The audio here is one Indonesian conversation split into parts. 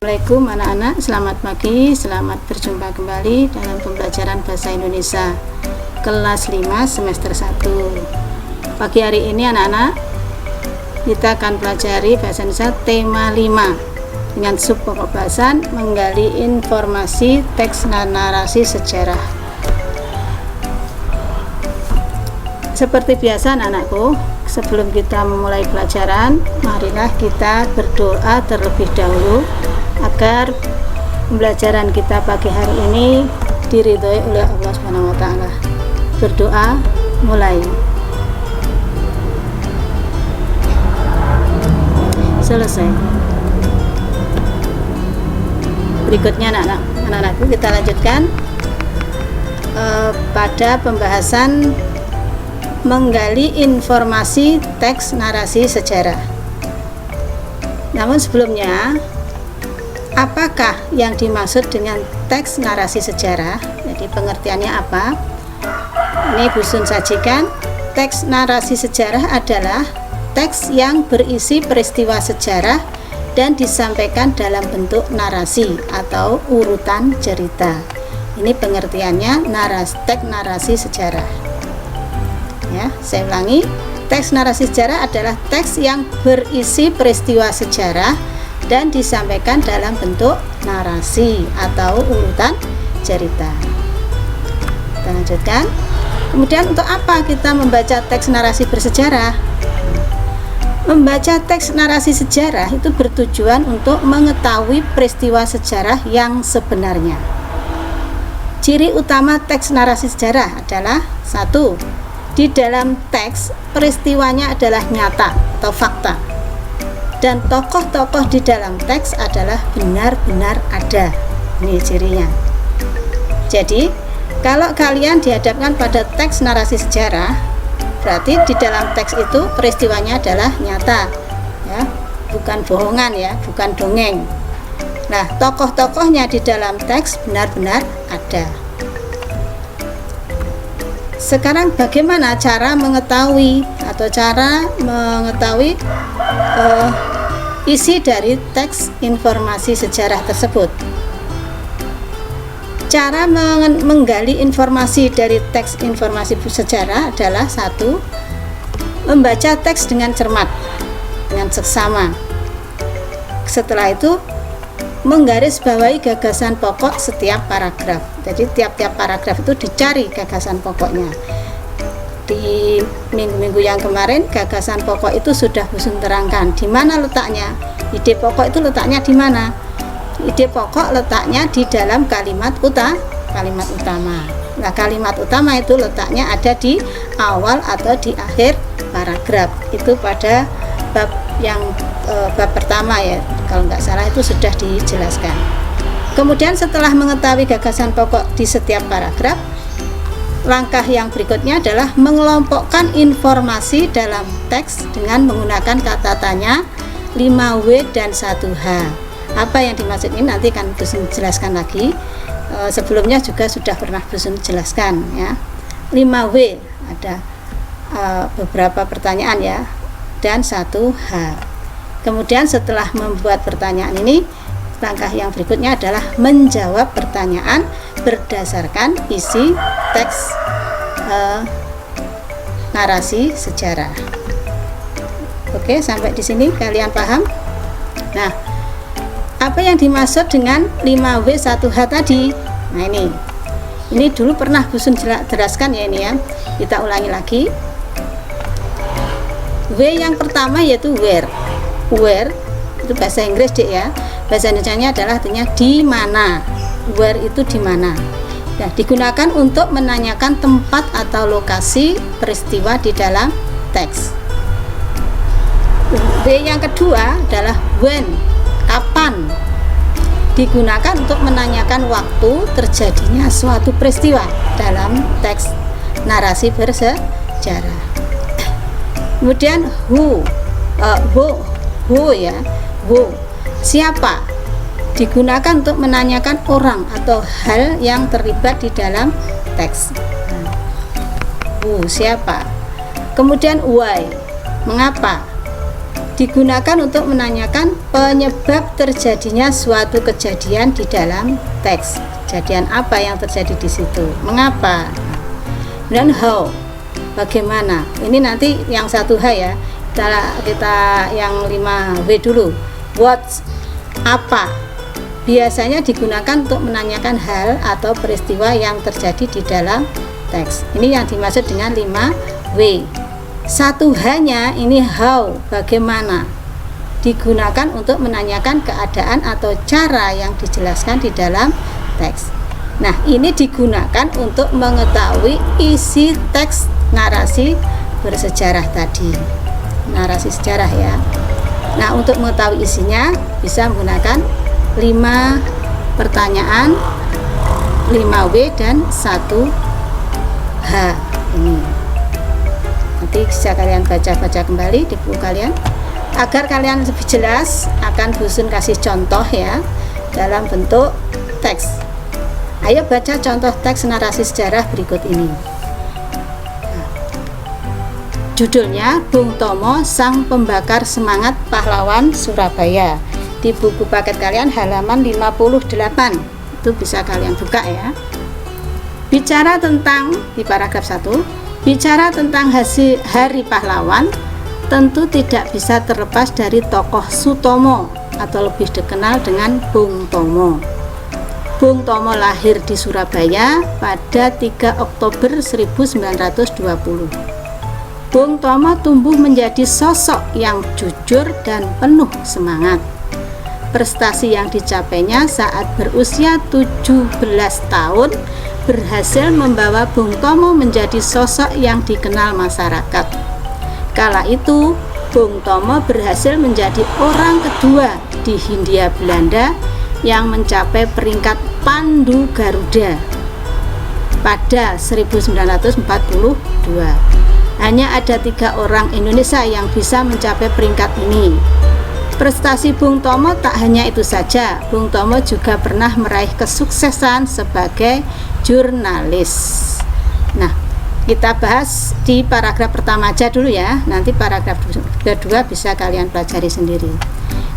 Assalamualaikum anak-anak, selamat pagi, selamat berjumpa kembali dalam pembelajaran Bahasa Indonesia kelas 5 semester 1. Pagi hari ini anak-anak, kita akan pelajari Bahasa Indonesia tema 5 dengan sub pokok bahasan menggali informasi teks dan narasi sejarah. Seperti biasa anak-anakku, sebelum kita memulai pelajaran, marilah kita berdoa terlebih dahulu agar pembelajaran kita pagi hari ini diridhoi oleh Allah Subhanahu wa taala. Berdoa mulai. Selesai. Berikutnya anak-anakku, kita lanjutkan pada pembahasan menggali informasi teks narasi sejarah. Namun sebelumnya, apakah yang dimaksud dengan teks narasi sejarah? Jadi pengertiannya apa? Ini Bu Sun sajikan. Teks narasi sejarah adalah teks yang berisi peristiwa sejarah dan disampaikan dalam bentuk narasi atau urutan cerita. Ini pengertiannya teks narasi sejarah. Ya, saya ulangi. Teks narasi sejarah adalah teks yang berisi peristiwa sejarah dan disampaikan dalam bentuk narasi atau urutan cerita. Kita lanjutkan. Kemudian untuk apa kita membaca teks narasi bersejarah? Membaca teks narasi sejarah itu bertujuan untuk mengetahui peristiwa sejarah yang sebenarnya. Ciri utama teks narasi sejarah adalah 1. Di dalam teks peristiwanya adalah nyata atau fakta, dan tokoh-tokoh di dalam teks adalah benar-benar ada. Ini cirinya. Jadi kalau kalian dihadapkan pada teks narasi sejarah, berarti di dalam teks itu peristiwanya adalah nyata, ya, bukan bohongan, ya, bukan dongeng. Nah, tokoh-tokohnya di dalam teks benar-benar ada. Sekarang bagaimana cara mengetahui isi dari teks informasi sejarah tersebut? Cara menggali informasi dari teks informasi sejarah adalah 1. Membaca teks dengan cermat, dengan seksama. Setelah itu menggarisbawahi gagasan pokok setiap paragraf. Jadi tiap-tiap paragraf itu dicari gagasan pokoknya. Di minggu-minggu yang kemarin gagasan pokok itu sudah Bu Sun terangkan di mana letaknya. Ide pokok itu letaknya di mana? Ide pokok letaknya di dalam kalimat utama. Nah, kalimat utama itu letaknya ada di awal atau di akhir paragraf. Itu pada bab pertama, ya, kalau nggak salah itu sudah dijelaskan. Kemudian setelah mengetahui gagasan pokok di setiap paragraf, langkah yang berikutnya adalah mengelompokkan informasi dalam teks dengan menggunakan kata tanya 5W dan 1H. Apa yang dimaksud ini nanti akan Bu Sun jelaskan lagi. Sebelumnya juga sudah pernah Bu Sun jelaskan, ya. 5W ada beberapa pertanyaan, ya, dan 1H. Kemudian setelah membuat pertanyaan ini, langkah yang berikutnya adalah menjawab pertanyaan berdasarkan isi teks narasi sejarah. Oke, sampai di sini kalian paham? Nah, apa yang dimaksud dengan 5W 1H tadi? Nah, ini dulu pernah Bu Sun jelaskan, ya, ini, ya. Kita ulangi lagi. W yang pertama yaitu where. Where itu bahasa Inggris, Dek, ya. Bahasa Indonesianya adalah artinya di mana. Where itu di mana. Nah, digunakan untuk menanyakan tempat atau lokasi peristiwa di dalam teks. W yang kedua adalah when, kapan. Digunakan untuk menanyakan waktu terjadinya suatu peristiwa dalam teks narasi bersejarah. Kemudian who, ya, who, siapa, digunakan untuk menanyakan orang atau hal yang terlibat di dalam teks. Who, siapa. Kemudian why, mengapa. digunakan untuk menanyakan penyebab terjadinya suatu kejadian di dalam teks. Kejadian apa yang terjadi di situ? Mengapa? Dan how, bagaimana? Ini nanti yang 1H ya. Kita yang 5W dulu. What, apa? Biasanya digunakan untuk menanyakan hal atau peristiwa yang terjadi di dalam teks. Ini yang dimaksud dengan 5W. 1H-nya ini how, bagaimana, digunakan untuk menanyakan keadaan atau cara yang dijelaskan di dalam teks. Nah, ini digunakan untuk mengetahui isi teks narasi bersejarah tadi, narasi sejarah ya. Nah, untuk mengetahui isinya bisa menggunakan 5 pertanyaan, 5W dan 1H ini. Nanti bisa kalian baca-baca kembali di buku kalian agar kalian lebih jelas. Akan Busun kasih contoh ya dalam bentuk teks. Ayo baca contoh teks narasi sejarah berikut ini. Judulnya Bung Tomo Sang Pembakar Semangat Pahlawan Surabaya. Di buku paket kalian halaman 58. Itu bisa kalian buka ya. Bicara tentang, di paragraf 1, bicara tentang Hari Pahlawan, tentu tidak bisa terlepas dari tokoh Sutomo atau lebih dikenal dengan Bung Tomo. Bung Tomo lahir di Surabaya pada 3 Oktober 1920. Bung Tomo tumbuh menjadi sosok yang jujur dan penuh semangat. Prestasi yang dicapainya saat berusia 17 tahun berhasil membawa Bung Tomo menjadi sosok yang dikenal masyarakat. Kala itu, Bung Tomo berhasil menjadi orang kedua di Hindia Belanda yang mencapai peringkat Pandu Garuda pada 1942. Hanya ada 3 orang Indonesia yang bisa mencapai peringkat ini. Prestasi Bung Tomo tak hanya itu saja. Bung Tomo juga pernah meraih kesuksesan sebagai jurnalis. Nah, kita bahas di paragraf pertama aja dulu ya. Nanti paragraf kedua bisa kalian pelajari sendiri.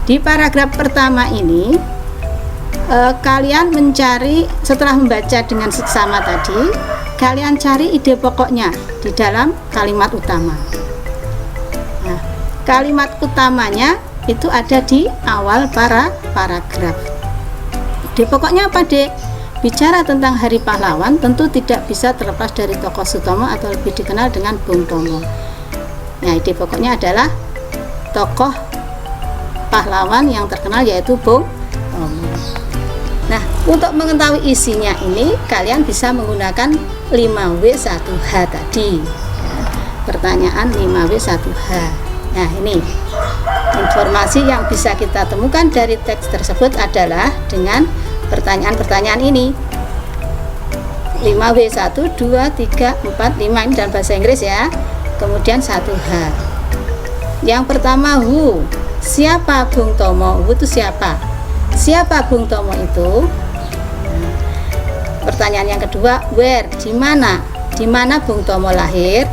Di paragraf pertama ini kalian mencari, setelah membaca dengan seksama tadi, kalian cari ide pokoknya di dalam kalimat utama. Nah, kalimat utamanya itu ada di awal paragraf. Ide pokoknya apa, Dek? Bicara tentang Hari Pahlawan tentu tidak bisa terlepas dari tokoh Sutomo atau lebih dikenal dengan Bung Tomo. Nah, ide pokoknya adalah tokoh pahlawan yang terkenal yaitu Bung Tomo. Nah, untuk mengetahui isinya ini kalian bisa menggunakan 5W1H tadi ya. Pertanyaan 5W1H. Nah, ini informasi yang bisa kita temukan dari teks tersebut adalah dengan pertanyaan-pertanyaan ini. 5W1, 2, 3, 4, 5 ini dalam bahasa Inggris ya. Kemudian 1H. Yang pertama, who. Siapa Bung Tomo? Who itu siapa? Siapa Bung Tomo itu? Nah, pertanyaan yang kedua, where, di mana? Di mana Bung Tomo lahir?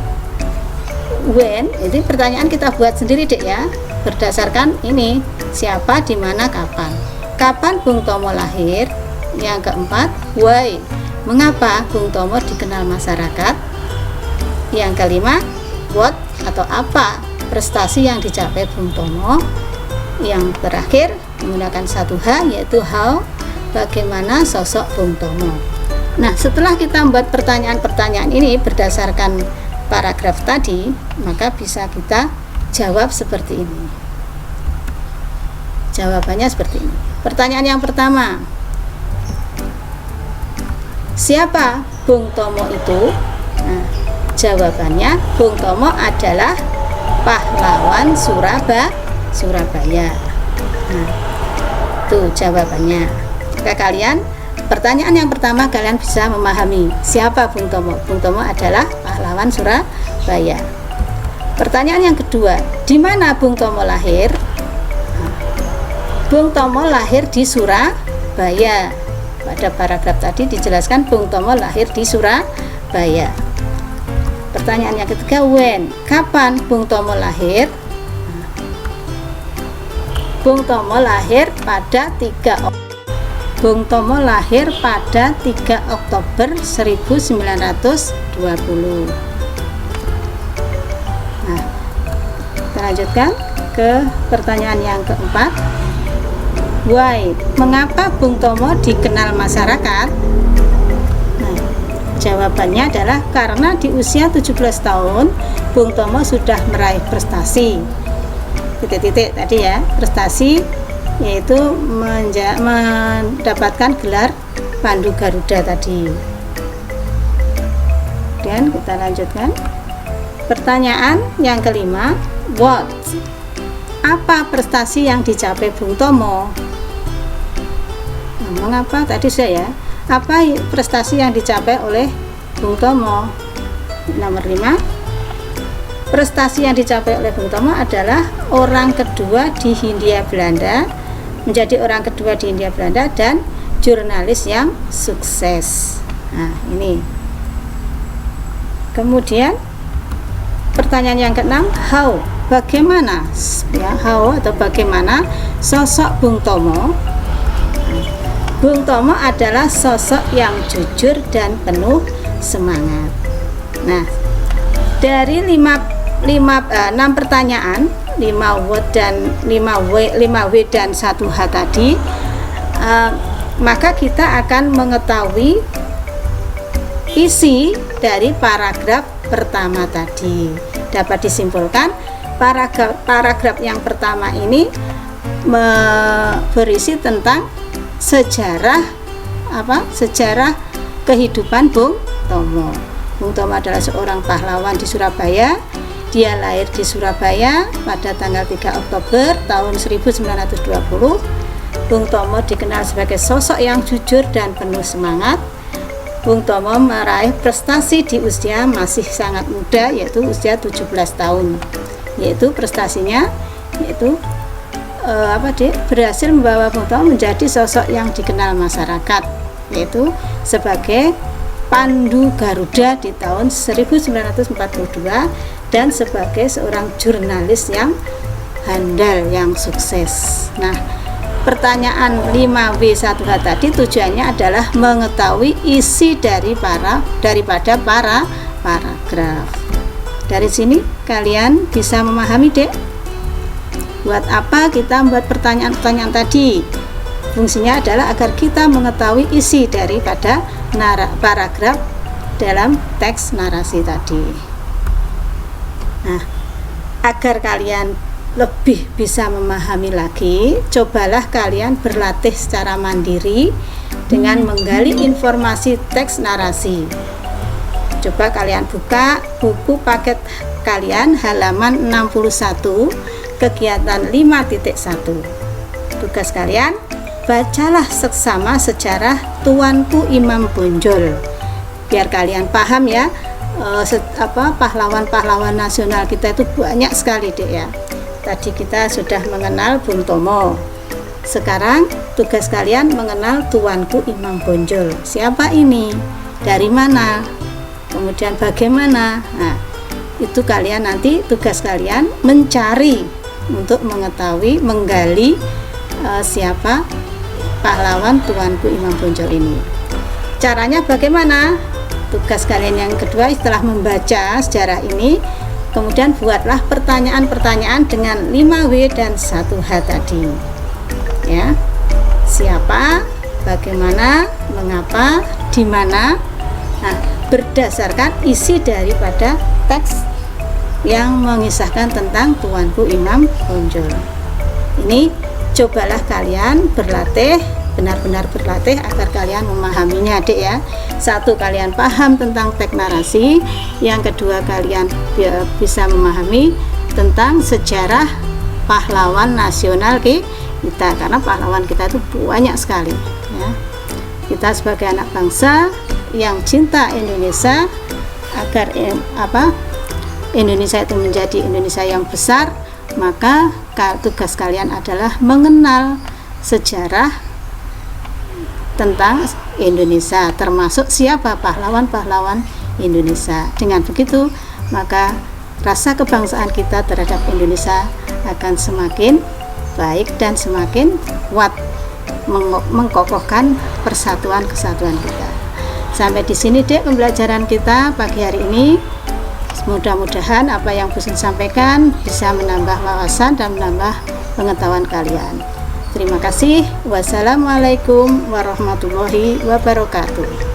When, itu pertanyaan kita buat sendiri, Dek ya. Berdasarkan ini, siapa, di mana, kapan. Kapan Bung Tomo lahir? Yang keempat, why, mengapa Bung Tomo dikenal masyarakat? Yang kelima, what atau apa prestasi yang dicapai Bung Tomo? Yang terakhir menggunakan 1H yaitu how, bagaimana sosok Bung Tomo. Nah, setelah kita membuat pertanyaan-pertanyaan ini berdasarkan paragraf tadi, maka bisa kita jawab seperti ini. Jawabannya seperti ini. Pertanyaan yang pertama, siapa Bung Tomo itu? Nah, jawabannya Bung Tomo adalah pahlawan Surabaya. Nah, itu jawabannya. Maka kalian, pertanyaan yang pertama kalian bisa memahami siapa Bung Tomo. Bung Tomo adalah pahlawan Surabaya. Pertanyaan yang kedua, di mana Bung Tomo lahir? Nah, Bung Tomo lahir di Surabaya. Pada paragraf tadi dijelaskan Bung Tomo lahir di Surabaya. Pertanyaan yang ketiga, when, kapan Bung Tomo lahir? Bung Tomo lahir pada 3 Oktober 1920. Nah, kita lanjutkan ke pertanyaan yang keempat. Why? Mengapa Bung Tomo dikenal masyarakat? Nah, jawabannya adalah karena di usia 17 tahun Bung Tomo sudah meraih prestasi. Titik-titik tadi ya, prestasi yaitu mendapatkan gelar Pandu Garuda tadi. Dan kita lanjutkan. Pertanyaan yang kelima, what? Apa prestasi yang dicapai Bung Tomo? Nah, mengapa tadi saya? Apa prestasi yang dicapai oleh Bung Tomo? Nomor 5. Prestasi yang dicapai oleh Bung Tomo adalah orang kedua di Hindia Belanda, menjadi orang kedua di Hindia Belanda dan jurnalis yang sukses. Nah, ini. Kemudian pertanyaan yang keenam, how? Bagaimana ya, how atau bagaimana sosok Bung Tomo? Bung Tomo adalah sosok yang jujur dan penuh semangat. Nah, dari 6 pertanyaan, 5W dan 1H tadi, maka kita akan mengetahui isi dari paragraf pertama tadi. Dapat disimpulkan paragraf yang pertama ini berisi tentang sejarah kehidupan Bung Tomo. Bung Tomo adalah seorang pahlawan di Surabaya. Dia lahir di Surabaya pada tanggal 3 Oktober tahun 1920. Bung Tomo dikenal sebagai sosok yang jujur dan penuh semangat. Bung Tomo meraih prestasi di usia masih sangat muda, yaitu usia 17 tahun. Yaitu prestasinya berhasil membawa Bung Tomo menjadi sosok yang dikenal masyarakat, yaitu sebagai Pandu Garuda di tahun 1942 dan sebagai seorang jurnalis yang handal, yang sukses. Nah, pertanyaan 5W1H tadi tujuannya adalah mengetahui isi daripada para paragraf. Dari sini kalian bisa memahami, Dek, buat apa kita membuat pertanyaan-pertanyaan tadi. Fungsinya adalah agar kita mengetahui isi daripada paragraf dalam teks narasi tadi. Nah, agar kalian lebih bisa memahami lagi, cobalah kalian berlatih secara mandiri dengan menggali informasi teks narasi. Coba kalian buka buku paket kalian halaman 61, kegiatan 5.1. Tugas kalian, bacalah seksama sejarah Tuanku Imam Bonjol. Biar kalian paham ya, pahlawan-pahlawan nasional kita itu banyak sekali, Dek ya. Tadi kita sudah mengenal Bung Tomo. Sekarang tugas kalian mengenal Tuanku Imam Bonjol. Siapa ini? Dari mana? Kemudian bagaimana? Nah, itu kalian nanti tugas kalian mencari untuk mengetahui, menggali siapa pahlawan Tuanku Imam Bonjol ini. Caranya bagaimana? Tugas kalian yang kedua setelah membaca sejarah ini, kemudian buatlah pertanyaan-pertanyaan dengan 5W dan 1H tadi. Ya. Siapa, bagaimana, mengapa, di mana. Nah, berdasarkan isi daripada teks yang mengisahkan tentang Tuanku Imam Bonjol. Ini cobalah kalian berlatih, benar-benar berlatih agar kalian memahaminya, Dek ya. Satu, kalian paham tentang teks narasi. Yang kedua, kalian bisa memahami tentang sejarah pahlawan nasional kita, karena pahlawan kita itu banyak sekali ya. Kita sebagai anak bangsa yang cinta Indonesia, agar Indonesia itu menjadi Indonesia yang besar, maka tugas kalian adalah mengenal sejarah tentang Indonesia, termasuk siapa pahlawan-pahlawan Indonesia. Dengan begitu, maka rasa kebangsaan kita terhadap Indonesia akan semakin baik dan semakin kuat mengkokohkan persatuan kesatuan kita. Sampai di sini Dek pembelajaran kita pagi hari ini. Mudah-mudahan apa yang Bu Sin sampaikan bisa menambah wawasan dan menambah pengetahuan kalian. Terima kasih. Wassalamualaikum warahmatullahi wabarakatuh.